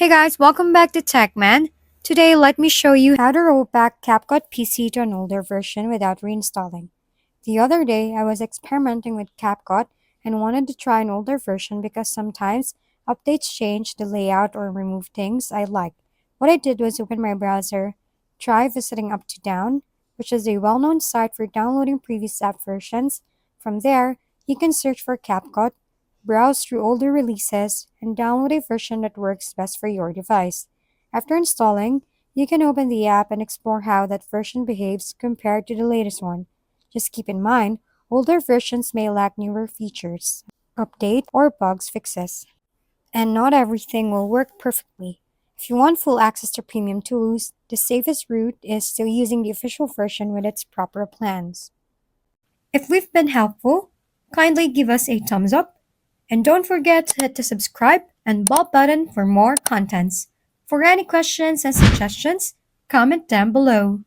Hey guys, welcome back to TechMan. Today, let me show you how to roll back CapCut PC to an older version without reinstalling. The other day, I was experimenting with CapCut and wanted to try an older version because sometimes updates change the layout or remove things I like. What I did was open my browser, try visiting Up to Down, which is a well-known site for downloading previous app versions. From there, you can search for CapCut, browse through older releases, and download a version that works best for your device. After installing, you can open the app and explore how that version behaves compared to the latest one. Just keep in mind, older versions may lack newer features, update, or bugs fixes, and not everything will work perfectly. If you want full access to premium tools, the safest route is still using the official version with its proper plans. If we've been helpful, kindly give us a thumbs up and don't forget to hit the subscribe and bell button for more contents. For any questions and suggestions, comment down below.